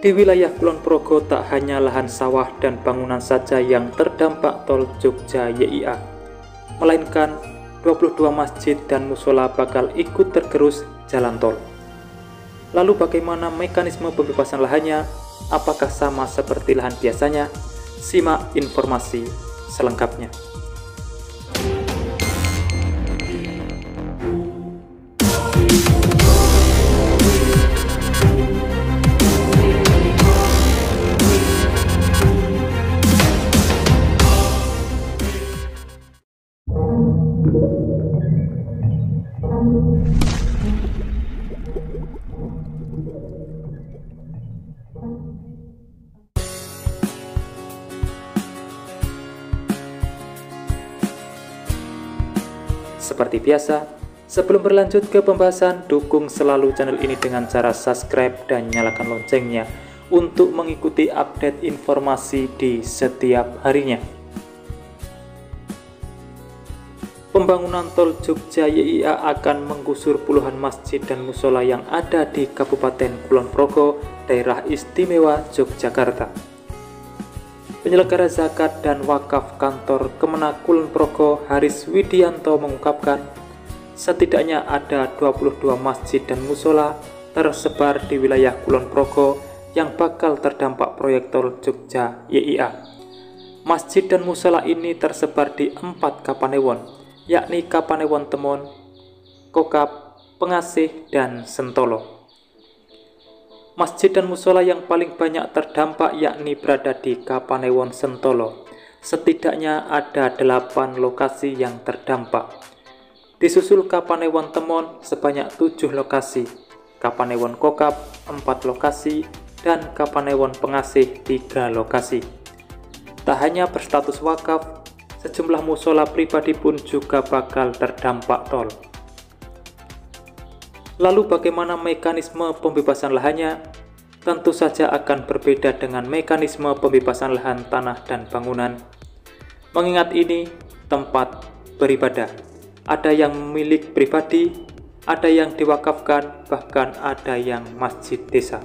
Di wilayah Kulon Progo tak hanya lahan sawah dan bangunan saja yang terdampak tol Jogja YIA, melainkan 22 masjid dan musola bakal ikut tergerus jalan tol. Lalu bagaimana mekanisme pembebasan lahannya? Apakah sama seperti lahan biasanya? Simak informasi selengkapnya. Seperti biasa, sebelum berlanjut ke pembahasan, dukung selalu channel ini dengan cara subscribe dan nyalakan loncengnya untuk mengikuti update informasi di setiap harinya. Pembangunan tol Jogja YIA akan menggusur puluhan masjid dan musola yang ada di Kabupaten Kulon Progo, Daerah Istimewa Yogyakarta. Penyelenggara zakat dan wakaf kantor Kemenak Kulon Progo Haris Widianto mengungkapkan, setidaknya ada 22 masjid dan musola tersebar di wilayah Kulon Progo yang bakal terdampak proyek tol Jogja YIA. Masjid dan musola ini tersebar di 4 kapanewon, yakni Kapanewon Temon, Kokap, Pengasih, dan Sentolo. Masjid dan musola yang paling banyak terdampak yakni berada di Kapanewon Sentolo. Setidaknya ada 8 lokasi yang terdampak. Disusul Kapanewon Temon sebanyak 7 lokasi, Kapanewon Kokap 4 lokasi, dan Kapanewon Pengasih 3 lokasi. Tak hanya berstatus wakaf, sejumlah musola pribadi pun juga bakal terdampak tol. Lalu bagaimana mekanisme pembebasan lahannya? Tentu saja akan berbeda dengan mekanisme pembebasan lahan tanah dan bangunan. Mengingat ini tempat beribadah, ada yang milik pribadi, ada yang diwakafkan, bahkan ada yang masjid desa.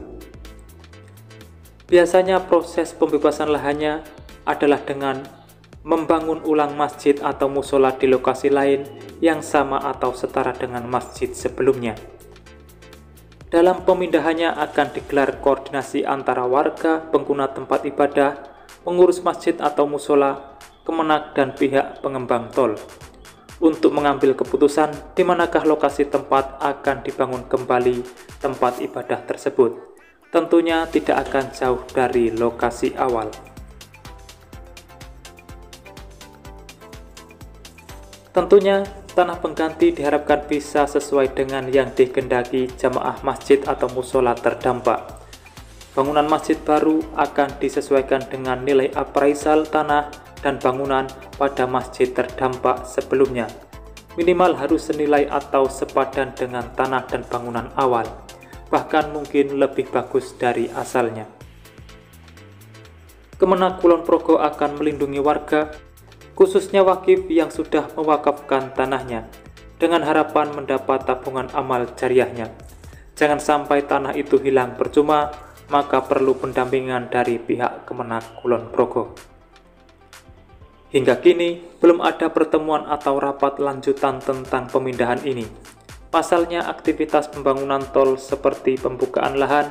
Biasanya proses pembebasan lahannya adalah dengan membangun ulang masjid atau musola di lokasi lain yang sama atau setara dengan masjid sebelumnya. Dalam pemindahannya akan digelar koordinasi antara warga, pengguna tempat ibadah, pengurus masjid atau musola, Kemenak, dan pihak pengembang tol untuk mengambil keputusan di manakah lokasi tempat akan dibangun kembali tempat ibadah tersebut. Tentunya tidak akan jauh dari lokasi awal. Tentunya tanah pengganti diharapkan bisa sesuai dengan yang dikehendaki jamaah masjid atau musola terdampak. Bangunan masjid baru akan disesuaikan dengan nilai appraisal tanah dan bangunan pada masjid terdampak sebelumnya. Minimal harus senilai atau sepadan dengan tanah dan bangunan awal, bahkan mungkin lebih bagus dari asalnya. Kemenak Kulon Progo akan melindungi warga, khususnya wakif yang sudah mewakafkan tanahnya, dengan harapan mendapat tabungan amal jariahnya. Jangan sampai tanah itu hilang percuma, maka perlu pendampingan dari pihak Kemenak Kulon Progo. Hingga kini, belum ada pertemuan atau rapat lanjutan tentang pemindahan ini. Pasalnya, aktivitas pembangunan tol seperti pembukaan lahan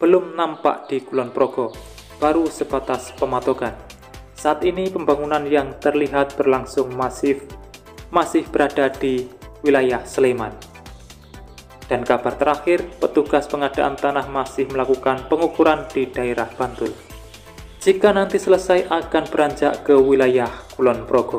belum nampak di Kulon Progo, baru sebatas pematokan. Saat ini pembangunan yang terlihat berlangsung masih berada di wilayah Sleman. Dan kabar terakhir, petugas pengadaan tanah masih melakukan pengukuran di daerah Bantul. Jika nanti selesai akan beranjak ke wilayah Kulon Progo.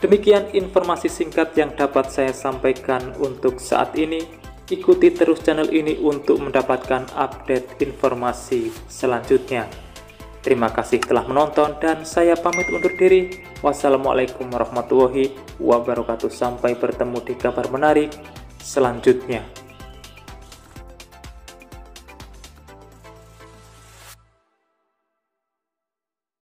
Demikian informasi singkat yang dapat saya sampaikan untuk saat ini. Ikuti terus channel ini untuk mendapatkan update informasi selanjutnya. Terima kasih telah menonton dan saya pamit undur diri. Wassalamualaikum warahmatullahi wabarakatuh. Sampai bertemu di kabar menarik selanjutnya.